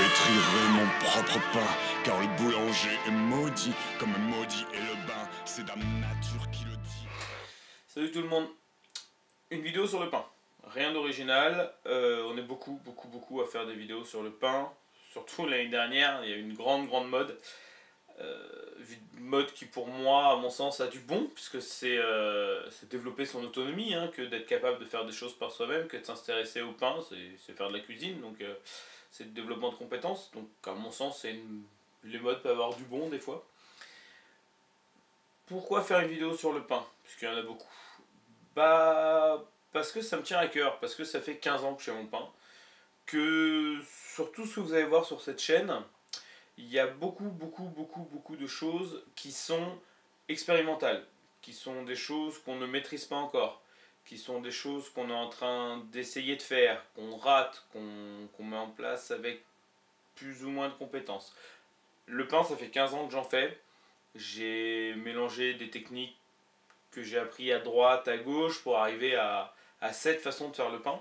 pétrirai mon propre pain, car le boulanger est maudit, comme maudit est le bain, c'est Dame Nature qui le dit. Salut tout le monde, une vidéo sur le pain, rien d'original, on est beaucoup à faire des vidéos sur le pain, surtout l'année dernière, il y a eu une grande mode, une mode qui pour moi, à mon sens, a du bon, puisque c'est développer son autonomie, hein, que d'être capable de faire des choses par soi-même, que de s'intéresser au pain, c'est faire de la cuisine, donc c'est le développement de compétences, donc à mon sens, les modes peuvent avoir du bon des fois. Pourquoi faire une vidéo sur le pain, puisqu'il y en a beaucoup? Bah, parce que ça me tient à cœur, parce que ça fait 15 ans que je fais mon pain, que sur tout ce que vous allez voir sur cette chaîne, il y a beaucoup de choses qui sont expérimentales, qui sont des choses qu'on ne maîtrise pas encore, qui sont des choses qu'on est en train d'essayer de faire, qu'on rate, qu'on met en place avec plus ou moins de compétences. Le pain, ça fait 15 ans que j'en fais, j'ai mélangé des techniques que j'ai appris à droite, à gauche pour arriver à cette façon de faire le pain,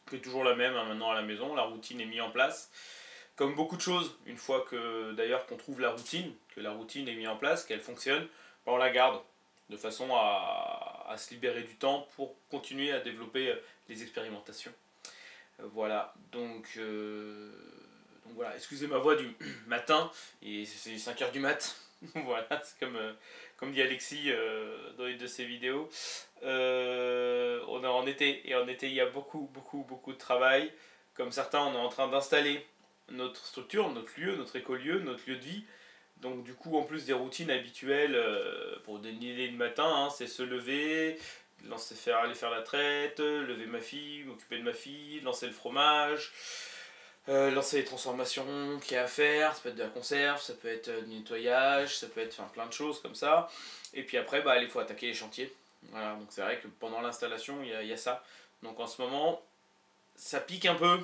qui est toujours la même hein, maintenant à la maison, la routine est mise en place. Comme beaucoup de choses, une fois que d'ailleurs qu'on trouve la routine, que la routine est mise en place, qu'elle fonctionne, ben on la garde de façon à se libérer du temps pour continuer à développer les expérimentations. Voilà, donc voilà, excusez ma voix du matin, et c'est 5h du mat. Voilà, c'est comme dit Alexis dans une de ses vidéos. On est en été, et en été il y a beaucoup de travail. Comme certains, on est en train d'installer notre structure, notre lieu, notre écolieu, notre lieu de vie. Donc du coup, en plus des routines habituelles pour déniler le matin, hein, c'est se lever, aller faire la traite, lever ma fille, m'occuper de ma fille, lancer le fromage, lancer les transformations qu'il y a à faire, ça peut être de la conserve, ça peut être du nettoyage, ça peut être plein de choses comme ça. Et puis après, bah, il faut attaquer les chantiers. Voilà, donc c'est vrai que pendant l'installation, il y a ça. Donc en ce moment, ça pique un peu,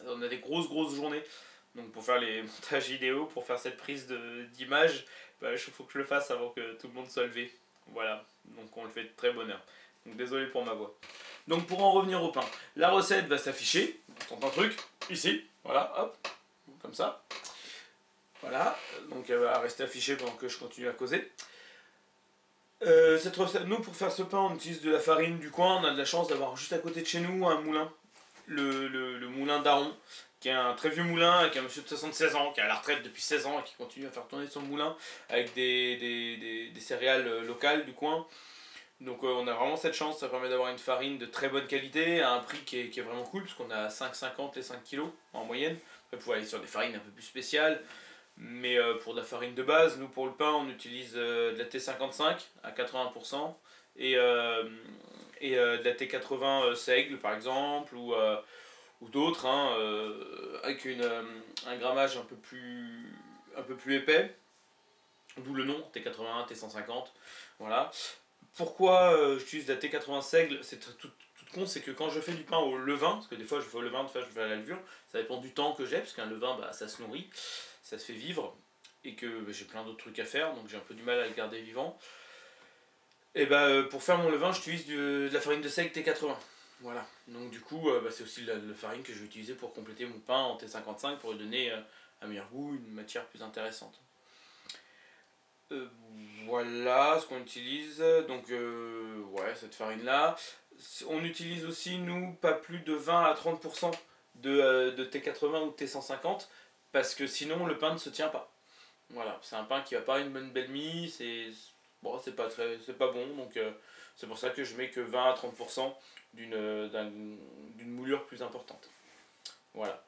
on a des grosses journées. Donc pour faire les montages vidéo, pour faire cette prise d'image, bah, il faut que je le fasse avant que tout le monde soit levé. Voilà, donc on le fait de très bonne heure. Donc désolé pour ma voix. Donc pour en revenir au pain, la recette va s'afficher, on tente un truc, ici, voilà, hop, comme ça. Voilà, donc elle va rester affichée pendant que je continue à causer. Cette recette, nous pour faire ce pain, on utilise de la farine du coin, on a de la chance d'avoir juste à côté de chez nous un moulin, le moulin d'Aron, qui est un très vieux moulin avec un monsieur de 76 ans, qui est à la retraite depuis 16 ans et qui continue à faire tourner son moulin avec des céréales locales du coin. Donc on a vraiment cette chance, ça permet d'avoir une farine de très bonne qualité à un prix qui est vraiment cool, parce qu'on a 5,50 les 5 kg en moyenne. Après, vous pouvez aller sur des farines un peu plus spéciales, mais pour de la farine de base, nous pour le pain on utilise de la T55 à 80% et de la T80 seigle par exemple, ou d'autres, hein, avec un grammage un peu plus épais, d'où le nom T81, T150, voilà. Pourquoi j'utilise la T80 seigle? C'est tout con, c'est que quand je fais du pain au levain, parce que des fois je fais au levain, des fois je fais à la levure, ça dépend du temps que j'ai, parce qu'un levain bah, ça se nourrit, ça se fait vivre, et que bah, j'ai plein d'autres trucs à faire, donc j'ai un peu du mal à le garder vivant. Et bah pour faire mon levain, j'utilise de la farine de seigle T80. Voilà, donc du coup bah, c'est aussi la farine que je vais utiliser pour compléter mon pain en T55 pour lui donner un meilleur goût, une matière plus intéressante. Voilà ce qu'on utilise, donc ouais, cette farine là. On utilise aussi nous pas plus de 20 à 30% de T80 ou T150, parce que sinon le pain ne se tient pas. Voilà, c'est un pain qui va pas une bonne belle mie, c'est bon, c'est pas bon, donc c'est pour ça que je mets que 20 à 30% d'une moulure plus importante. Voilà.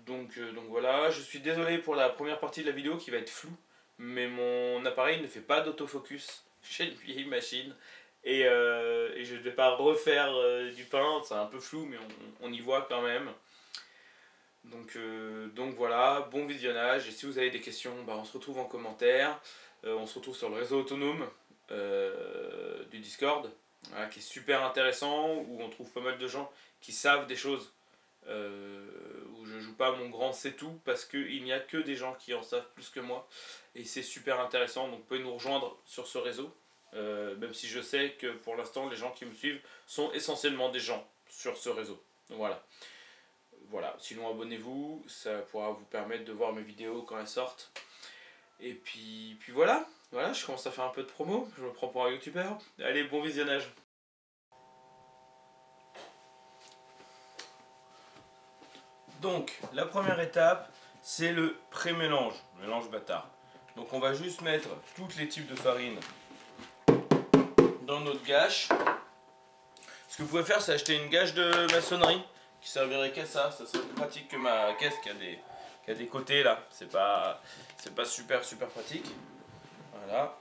Donc voilà, je suis désolé pour la première partie de la vidéo qui va être floue, mais mon appareil ne fait pas d'autofocus, j'ai une vieille machine, et je ne vais pas refaire du pain, c'est un peu flou, mais on y voit quand même. Donc voilà, bon visionnage, et si vous avez des questions, bah, on se retrouve en commentaire, on se retrouve sur le réseau autonome du Discord, voilà, qui est super intéressant, où on trouve pas mal de gens qui savent des choses. Où je joue pas mon grand c'est tout, parce qu'il n'y a que des gens qui en savent plus que moi, et c'est super intéressant, donc vous pouvez nous rejoindre sur ce réseau, même si je sais que pour l'instant les gens qui me suivent sont essentiellement des gens sur ce réseau. Voilà. voilà, sinon abonnez-vous, ça pourra vous permettre de voir mes vidéos quand elles sortent. Et puis voilà, je commence à faire un peu de promo, je me prends pour un youtubeur. Allez, bon visionnage. Donc, la première étape, c'est le pré-mélange, mélange bâtard. Donc on va juste mettre tous les types de farine dans notre gâche. Ce que vous pouvez faire, c'est acheter une gâche de maçonnerie qui servirait qu'à ça. Ça serait plus pratique que ma caisse qui a des côtés là. C'est pas super pratique. Voilà.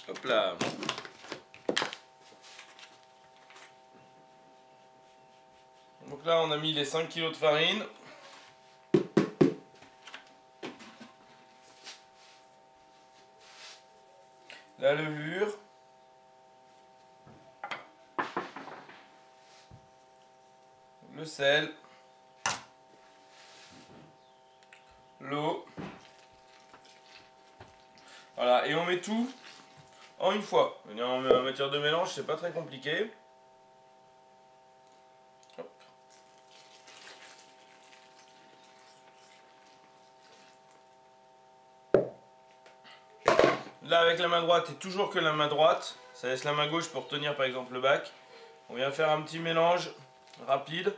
Hop là. Donc là, on a mis les 5 kg de farine. La levure. Le sel. L'eau. Voilà, et on met tout en une fois. En matière de mélange, c'est pas très compliqué. Hop. Là, avec la main droite, et toujours que la main droite, ça laisse la main gauche pour tenir par exemple le bac. On vient faire un petit mélange rapide.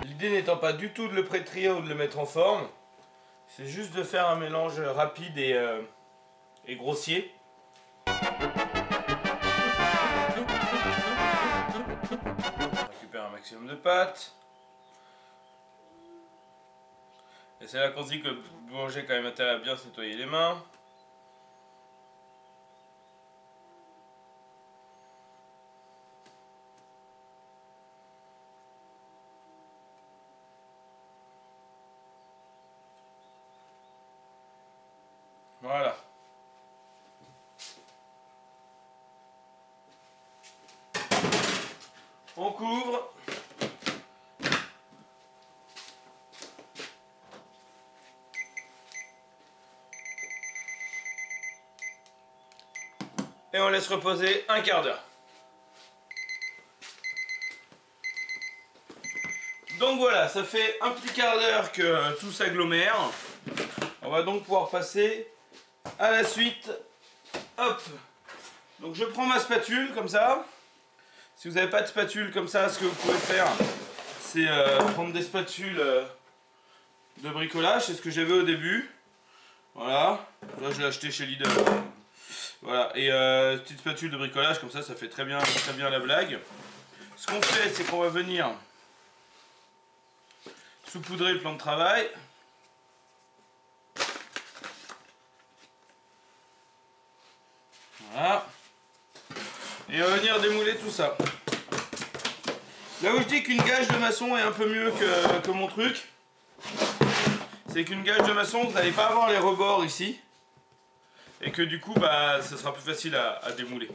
L'idée n'étant pas du tout de le pétrir ou de le mettre en forme, c'est juste de faire un mélange rapide et grossier. On récupère un maximum de pâte. Et c'est là qu'on se dit que le boulanger a quand même intérêt à bien se nettoyer les mains. Voilà. On couvre. Et on laisse reposer un quart d'heure. Donc voilà, ça fait un petit quart d'heure que tout s'agglomère. On va donc pouvoir passer à la suite. Hop. Donc je prends ma spatule comme ça. Si vous n'avez pas de spatule comme ça, ce que vous pouvez faire, c'est prendre des spatules de bricolage. C'est ce que j'avais au début. Voilà. Là je l'ai acheté chez Lidl. Voilà. Et petite spatule de bricolage comme ça fait très bien la blague. Ce qu'on fait, c'est qu'on va venir saupoudrer le plan de travail. Voilà. Et on va venir démouler tout ça. Là où je dis qu'une gâche de maçon est un peu mieux que mon truc, c'est qu'une gâche de maçon, vous n'allez pas avoir les rebords ici. Et que du coup, bah, ça sera plus facile à démouler.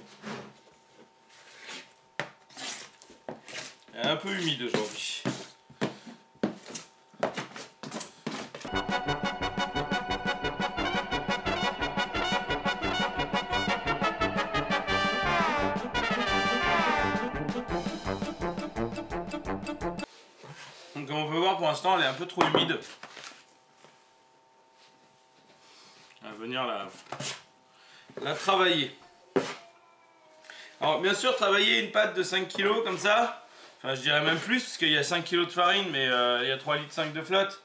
Elle est un peu humide aujourd'hui. Donc comme on peut voir, pour l'instant, elle est un peu trop humide. On va venir la travailler. Alors bien sûr, travailler une pâte de 5 kg comme ça, enfin je dirais même plus, parce qu'il y a 5 kg de farine, mais il y a 3,5 litres de flotte.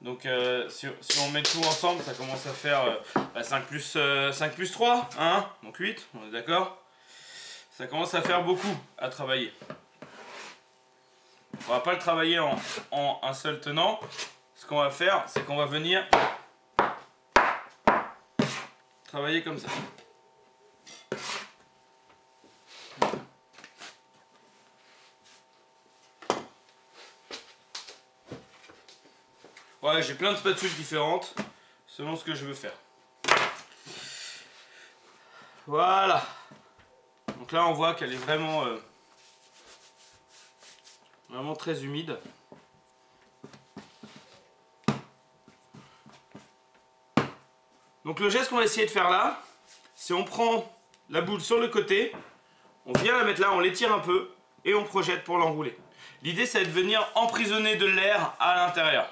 Donc si on met tout ensemble, ça commence à faire 5 plus 3, hein, donc 8, on est d'accord. Ça commence à faire beaucoup à travailler. On va pas le travailler en un seul tenant. Ce qu'on va faire, c'est qu'on va venir travailler comme ça. Ouais, j'ai plein de spatules différentes selon ce que je veux faire. Voilà. Donc là, on voit qu'elle est vraiment très humide. Donc le geste qu'on va essayer de faire là, c'est on prend la boule sur le côté, on vient la mettre là, on l'étire un peu et on projette pour l'enrouler. L'idée c'est de venir emprisonner de l'air à l'intérieur.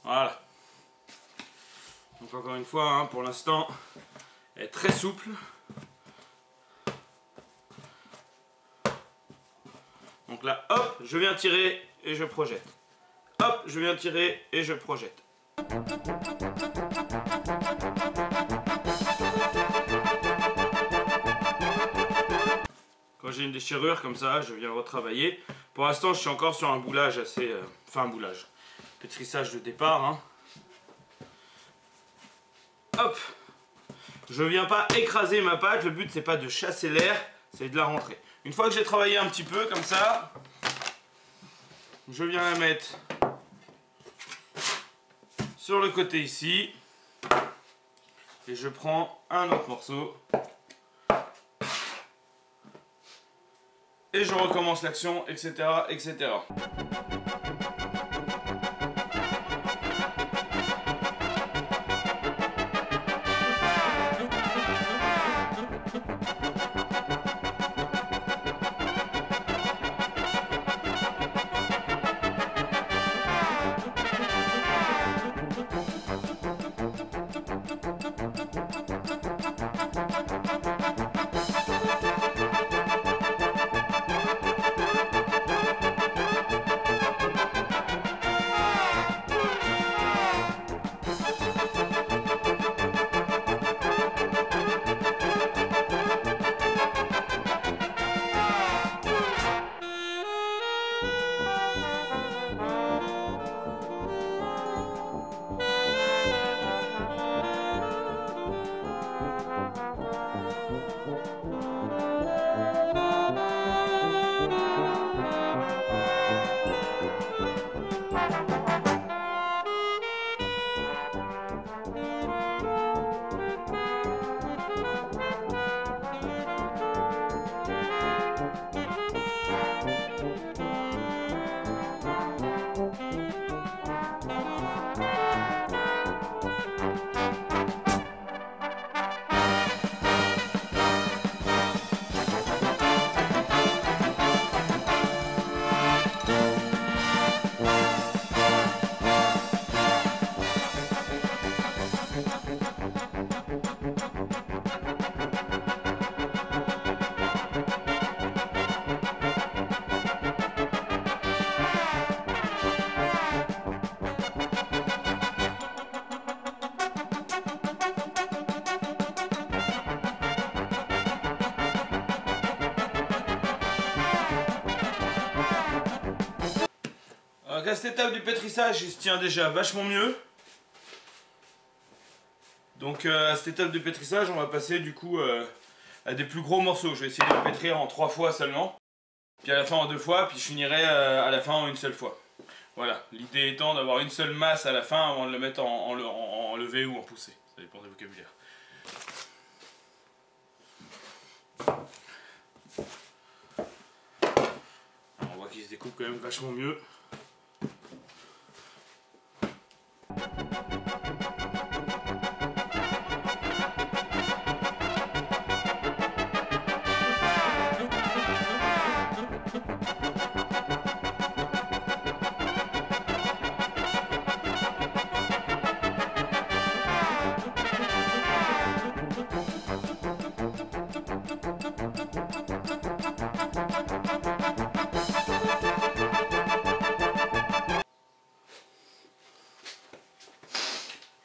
Voilà. Donc encore une fois, hein, pour l'instant, elle est très souple. Donc là, hop, je viens tirer et je projette. Hop, je viens tirer et je projette. Quand j'ai une déchirure comme ça, je viens retravailler. Pour l'instant, je suis encore sur un boulage assez... enfin, un boulage. Pétrissage de départ. Hein. Hop. Je viens pas écraser ma pâte. Le but, c'est pas de chasser l'air, c'est de la rentrer. Une fois que j'ai travaillé un petit peu, comme ça, je viens la mettre sur le côté ici. Et je prends un autre morceau. Et je recommence l'action, etc., etc. Donc à cette étape du pétrissage, il se tient déjà vachement mieux. Donc à cette étape du pétrissage, on va passer du coup à des plus gros morceaux. Je vais essayer de le pétrir en 3 fois seulement. Puis à la fin en 2 fois, puis je finirai à la fin en 1 seule fois. Voilà, l'idée étant d'avoir une seule masse à la fin avant de le mettre en levé ou en poussé. Ça dépend du vocabulaire. Alors, on voit qu'il se découpe quand même vachement mieux.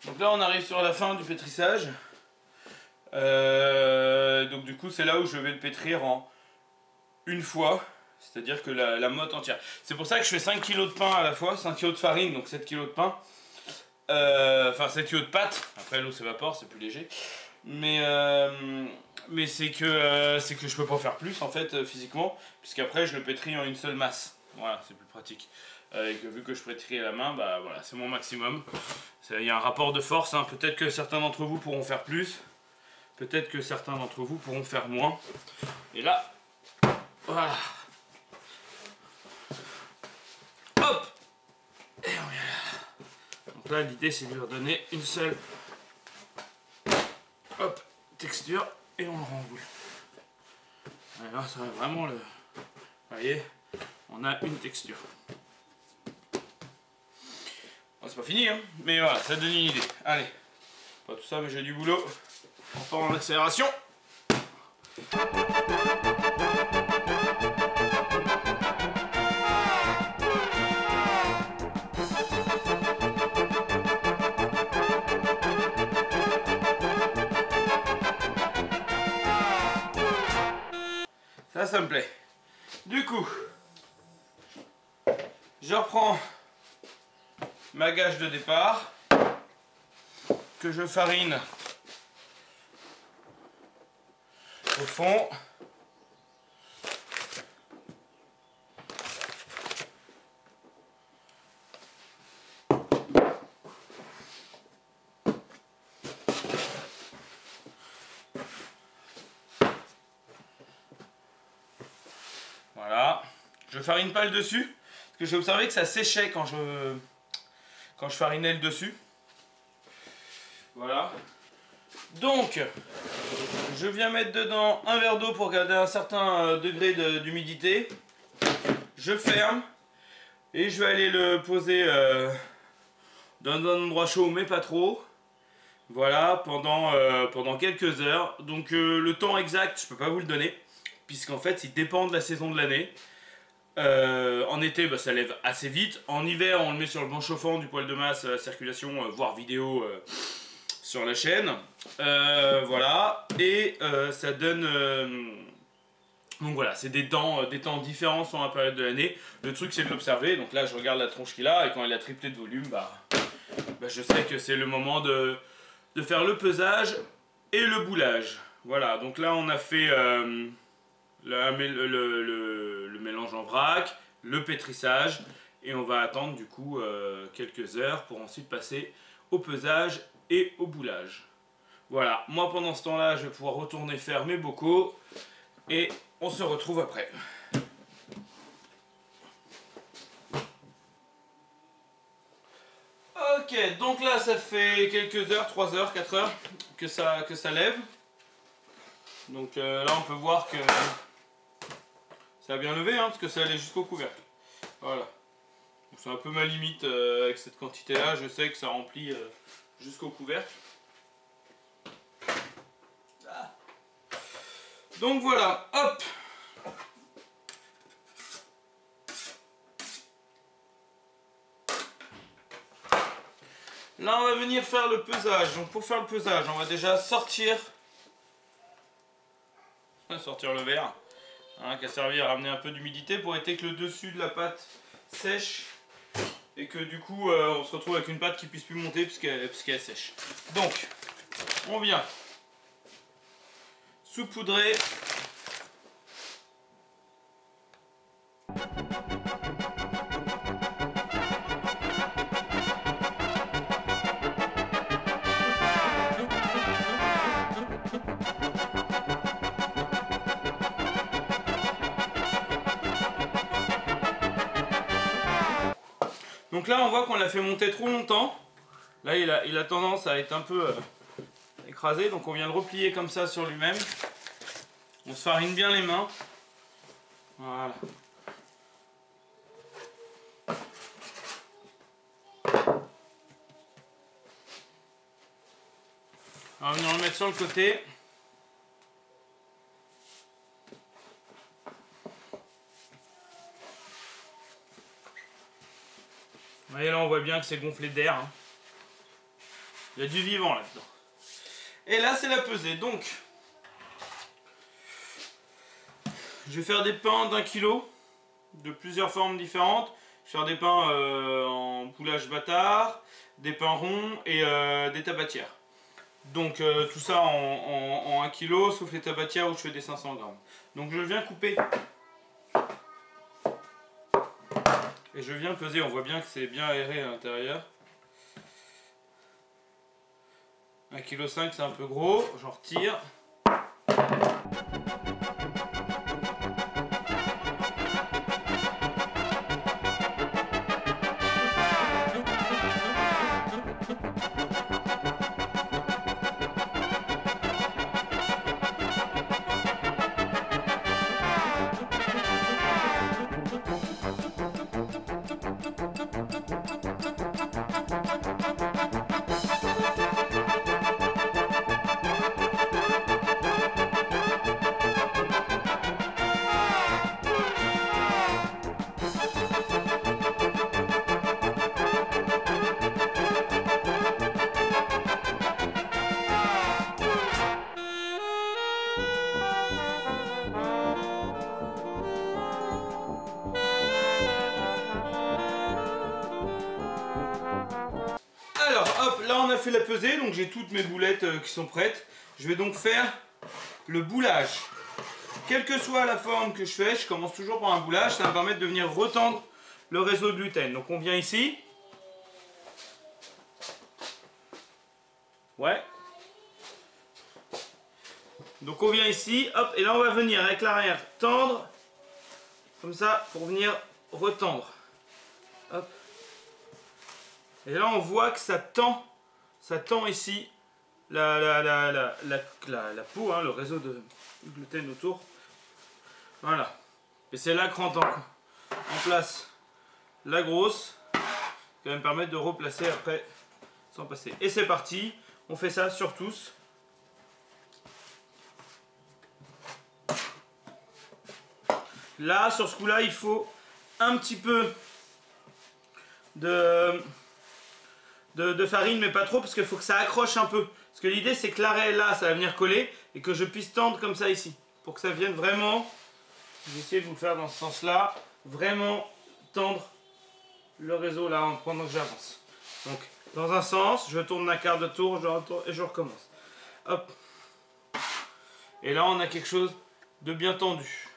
Donc là on arrive sur la fin du pétrissage. Donc du coup c'est là où je vais le pétrir en une fois. C'est-à-dire que la motte entière. C'est pour ça que je fais 5 kg de pain à la fois, 5 kg de farine, donc 7 kg de pain. Enfin 7 kg de pâte, après l'eau s'évapore, c'est plus léger. Mais c'est que je peux pas faire plus en fait physiquement, puisqu'après je le pétris en une seule masse. Voilà, c'est plus pratique. Et que vu que je pétris à la main, bah voilà, c'est mon maximum. Il y a un rapport de force, hein. Peut-être que certains d'entre vous pourront faire plus, peut-être que certains d'entre vous pourront faire moins. Et là, voilà. Hop! Et on vient là. Donc là, l'idée, c'est de lui redonner une seule texture et on le renroule. Alors, ça va vraiment le... Vous voyez, on a une texture. Bon, c'est pas fini, hein, mais voilà, ça donne une idée. Allez, pas tout ça, mais j'ai du boulot. On part en accélération. Ça me plaît. Du coup, je reprends ma gâche de départ que je farine au fond. Voilà, je farine pas le dessus, parce que j'ai observé que ça séchait quand je farinais le dessus. Voilà. Donc, je viens mettre dedans un verre d'eau pour garder un certain degré d'humidité. Je ferme et je vais aller le poser dans un endroit chaud, mais pas trop. Voilà, pendant quelques heures. Donc le temps exact, je peux pas vous le donner, puisqu'en fait, il dépend de la saison de l'année. En été, bah, ça lève assez vite. En hiver, on le met sur le banc chauffant du poêle de masse à la circulation, voire vidéo sur la chaîne. Voilà, et ça donne... donc voilà, c'est des temps différents sur la période de l'année. Le truc, c'est de l'observer. Donc là, je regarde la tronche qu'il a, et quand il a triplé de volume, je sais que c'est le moment de faire le pesage et le boulage. Voilà, donc là, on a fait... le mélange en vrac, le pétrissage, et on va attendre du coup quelques heures pour ensuite passer au pesage et au boulage. Voilà, moi pendant ce temps-là, je vais pouvoir retourner faire mes bocaux et on se retrouve après. Ok, donc là ça fait quelques heures, 3 heures, 4 heures que ça lève. Donc là on peut voir que ça a bien levé, hein, parce que ça allait jusqu'au couvercle. Voilà. C'est un peu ma limite avec cette quantité-là. Je sais que ça remplit jusqu'au couvercle. Ah. Donc voilà, hop. Là, on va venir faire le pesage. Donc pour faire le pesage, on va déjà sortir le verre. Hein, qui a servi à ramener un peu d'humidité pour éviter que le dessus de la pâte sèche et que du coup on se retrouve avec une pâte qui puisse plus monter puisqu'elle est sèche. Donc on vient saupoudrer Donc là on voit qu'on l'a fait monter trop longtemps. Là il a tendance à être un peu écrasé, donc on vient le replier comme ça sur lui-même. On se farine bien les mains. Voilà. On va venir le mettre sur le côté. Vous voyez là on voit bien que c'est gonflé d'air. Hein. Il y a du vivant là-dedans. Et là c'est la pesée. Donc je vais faire des pains d'1 kilo de plusieurs formes différentes. Je vais faire des pains en poulage bâtard, des pains ronds et des tabatières. Donc tout ça en 1 kg, sauf les tabatières où je fais des 500 grammes. Donc je viens couper. Et je viens peser, on voit bien que c'est bien aéré à l'intérieur. 1,5 kg c'est un peu gros, j'en retire. Alors hop, là on a fait la pesée, donc j'ai toutes mes boulettes qui sont prêtes. Je vais donc faire le boulage. Quelle que soit la forme que je fais, je commence toujours par un boulage, ça va me permettre de venir retendre le réseau de gluten. Donc on vient ici. Ouais. Donc on vient ici, hop, et là on va venir avec l'arrière tendre, comme ça, pour venir retendre. Hop. Et là on voit que ça tend ici la peau, hein, le réseau de gluten autour. Voilà. Et c'est là que rentre en place la grosse, qui va me permettre de replacer après sans passer. Et c'est parti, on fait ça sur tous. Là, sur ce coup-là, il faut un petit peu de farine, mais pas trop, parce qu'il faut que ça accroche un peu. Parce que l'idée, c'est que l'arrêt là, ça va venir coller, et que je puisse tendre comme ça ici. Pour que ça vienne vraiment, je vais essayer de vous le faire dans ce sens-là, vraiment tendre le réseau là, pendant que j'avance. Donc, dans un sens, je tourne un quart de tour, je retourne et je recommence. Hop. Et là, on a quelque chose de bien tendu.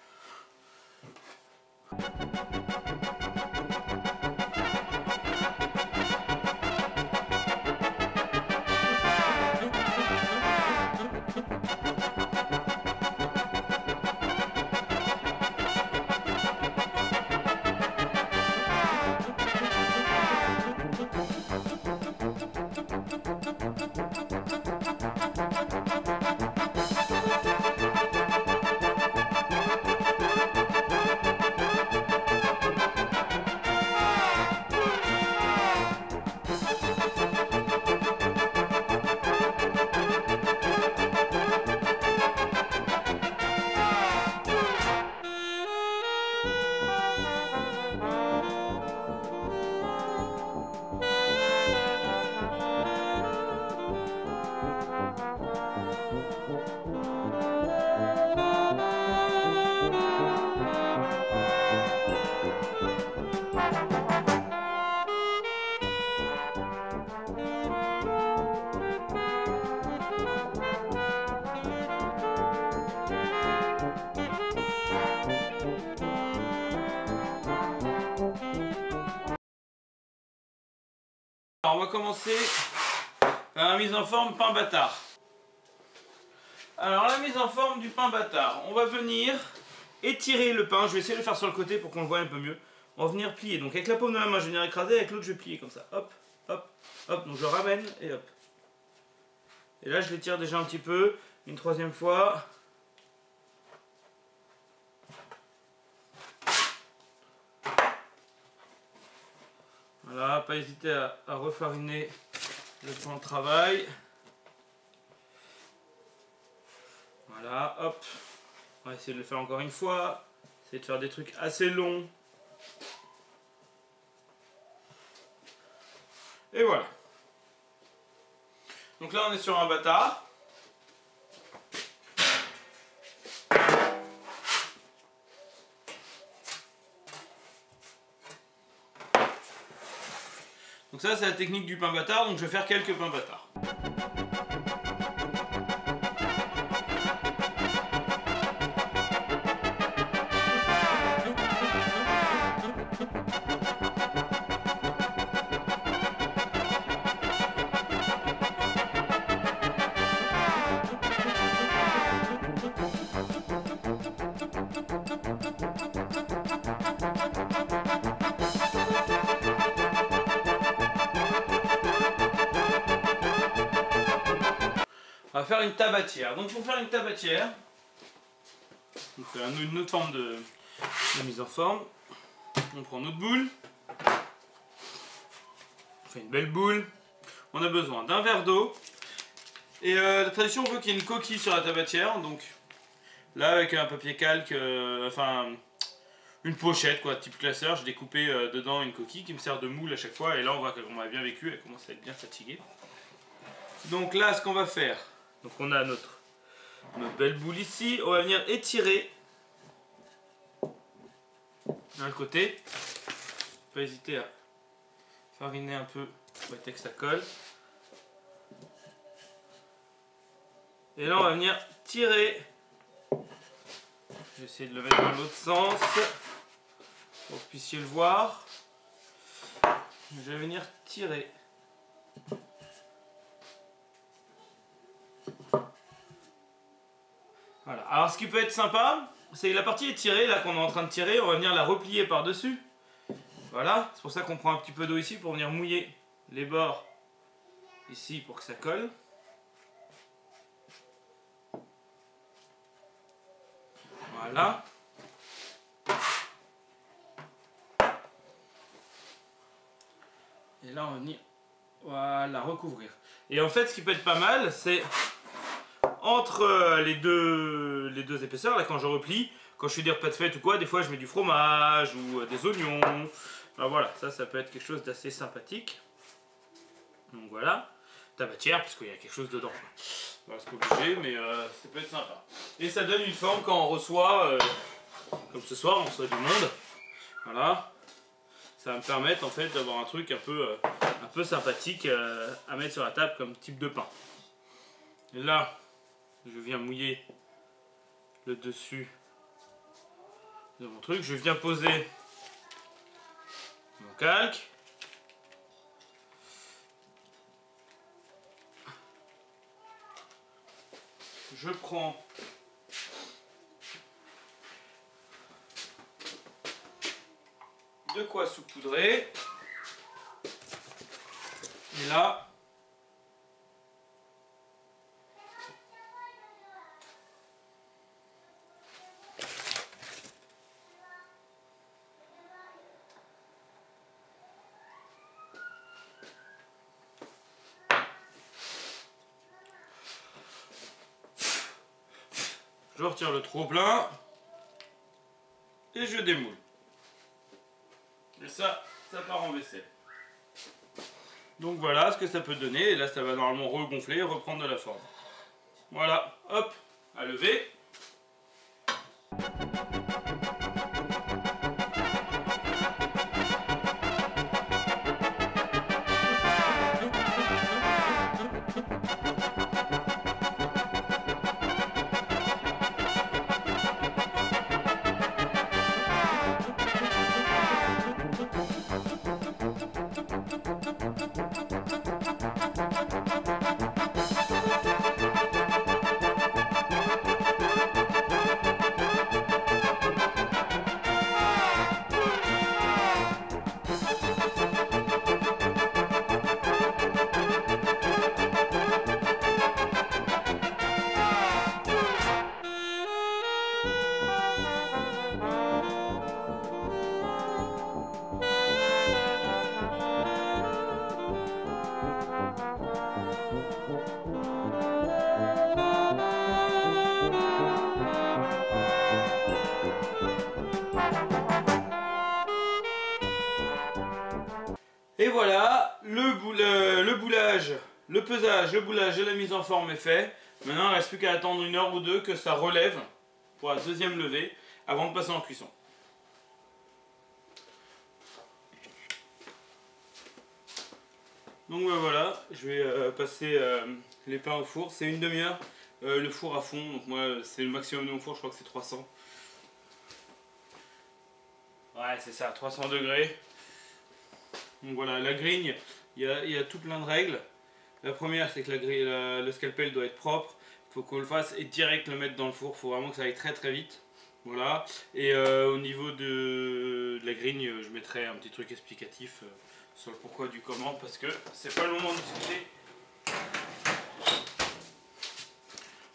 Alors on va commencer par la mise en forme pain bâtard. Alors la mise en forme du pain bâtard, on va venir étirer le pain, je vais essayer de le faire sur le côté pour qu'on le voit un peu mieux. On va venir plier, donc avec la paume de la main je vais venir écraser, avec l'autre je vais plier comme ça, hop, hop, hop, donc je ramène et hop. Et là je l'étire déjà un petit peu, une troisième fois. Voilà, pas hésiter à refariner le plan de travail. Voilà, hop. On va essayer de le faire encore une fois. Essayer de faire des trucs assez longs. Et voilà. Donc là on est sur un bâtard. Donc ça c'est la technique du pain bâtard, donc je vais faire quelques pains bâtards. On va faire une tabatière. Donc pour faire une tabatière, on fait une autre forme de mise en forme. On prend notre boule. fait une belle boule. On a besoin d'un verre d'eau. Et la tradition veut qu'il y ait une coquille sur la tabatière. Donc là, avec un papier calque, enfin une pochette quoi, type classeur, j'ai découpé dedans une coquille qui me sert de moule à chaque fois. Et là, on voit qu'on a bien vécu, elle commence à être bien fatiguée. Donc là, ce qu'on va faire, donc on a notre belle boule ici. On va venir étirer d'un côté. Pas hésiter à fariner un peu pour éviter que ça colle. Et là on va venir tirer. Je vais essayer de le mettre dans l'autre sens pour que vous puissiez le voir. Je vais venir tirer. Voilà. Alors ce qui peut être sympa, c'est que la partie étirée là qu'on est en train de tirer, on va venir la replier par dessus. Voilà, c'est pour ça qu'on prend un petit peu d'eau ici pour venir mouiller les bords ici pour que ça colle. Voilà. Et là on va venir voilà, recouvrir. Et en fait ce qui peut être pas mal, c'est entre les deux épaisseurs, là quand je replie, quand je fais des repas de fête ou quoi, des fois je mets du fromage ou des oignons. Alors voilà, ça peut être quelque chose d'assez sympathique. Donc voilà, tabatière, parce qu'il y a quelque chose dedans. Voilà, c'est pas obligé, mais ça peut être sympa. Et ça donne une forme quand on reçoit, comme ce soir, on reçoit du monde. Voilà, ça va me permettre en fait d'avoir un truc un peu sympathique à mettre sur la table comme type de pain. Et là, je viens mouiller le dessus de mon truc. Je viens poser mon calque. Je prends de quoi saupoudrer. Et là, je retire le trop plein et je démoule. Et ça part en vaisselle. Donc voilà ce que ça peut donner. Et là ça va normalement regonfler et reprendre de la forme. Voilà, hop, à lever. Et voilà, le boulage, le pesage, le boulage et la mise en forme est fait. Maintenant, il ne reste plus qu'à attendre 1 heure ou 2 que ça relève pour la deuxième levée avant de passer en cuisson. Donc voilà, je vais passer les pains au four. C'est 1 demi-heure le four à fond. Donc moi, c'est le maximum de mon four, je crois que c'est 300. Ouais, c'est ça, 300 degrés. Donc voilà, la grigne, il y a tout plein de règles. La première, c'est que le scalpel doit être propre. Il faut qu'on le fasse et direct le mettre dans le four. Il faut vraiment que ça aille très très vite. Voilà. Et au niveau de la grigne, je mettrai un petit truc explicatif sur le pourquoi du comment, parce que c'est pas le moment de discuter.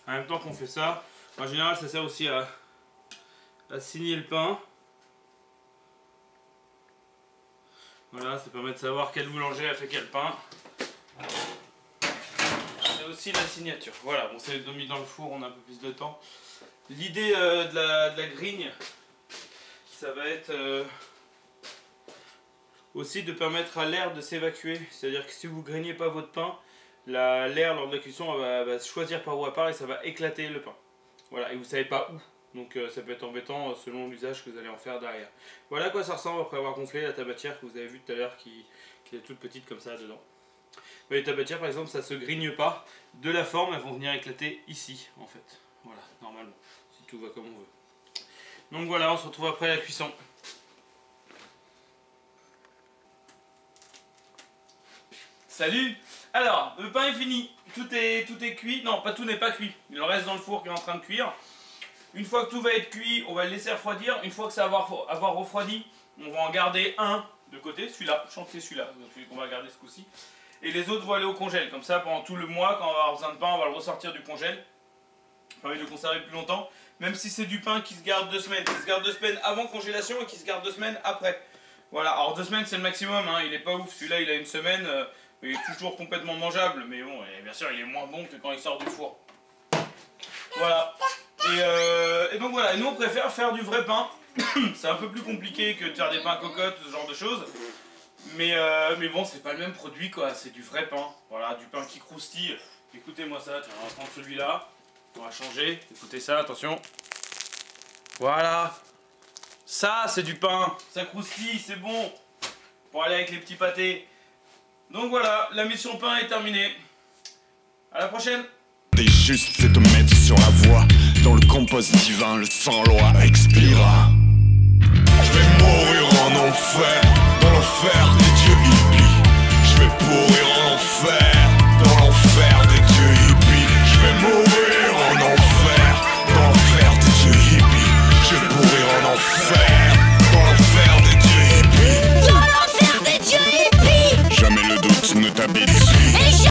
En même temps qu'on fait ça, en général, ça sert aussi à signer le pain. Voilà, ça permet de savoir quel boulanger a fait quel pain. C'est aussi la signature. Voilà, bon, c'est mis dans le four, on a un peu plus de temps. L'idée de la grigne, ça va être aussi de permettre à l'air de s'évacuer. C'est-à-dire que si vous ne grignez pas votre pain, l'air lors de la cuisson va se choisir par où elle part et ça va éclater le pain. Voilà, et vous ne savez pas où. Donc ça peut être embêtant selon l'usage que vous allez en faire derrière. Voilà à quoi ça ressemble après avoir gonflé la tabatière que vous avez vue tout à l'heure qui est toute petite comme ça dedans. Mais les tabatières par exemple ça se grigne pas. De la forme elles vont venir éclater ici en fait. Voilà, normalement, si tout va comme on veut. Donc voilà, on se retrouve après la cuisson. Salut! Alors, le pain est fini. Tout est cuit. Non, tout n'est pas cuit. Il en reste dans le four qui est en train de cuire. Une fois que tout va être cuit, on va le laisser refroidir. Une fois que ça va avoir refroidi, on va en garder un de côté. Celui-là, je sens que c'est celui-là qu'on va garder ce coup-ci. Et les autres vont aller au congèle. Comme ça, pendant tout le mois, quand on va avoir besoin de pain, on va le ressortir du congèle. Ça permet de le conserver plus longtemps. Même si c'est du pain qui se garde 2 semaines. Qui se garde 2 semaines avant congélation et qui se garde 2 semaines après. Voilà, alors 2 semaines c'est le maximum. Hein. Il est pas ouf. Celui-là, il a 1 semaine. Il est toujours complètement mangeable. Mais bon, bien sûr, il est moins bon que quand il sort du four. Voilà. Et donc voilà, et nous on préfère faire du vrai pain. C'est un peu plus compliqué que de faire des pains cocottes, ce genre de choses. Mais bon, c'est pas le même produit quoi, c'est du vrai pain. Voilà, du pain qui croustille. Écoutez-moi ça, tiens, on va prendre celui-là. On va changer, écoutez ça, attention. Voilà. Ça, c'est du pain. Ça croustille, c'est bon. Pour aller avec les petits pâtés. Donc voilà, la mission pain est terminée. À la prochaine. T'es juste, c'est te mettre sur la voie. Dans le compost divin, le sans-loi expira. Je vais mourir en enfer, dans l'enfer.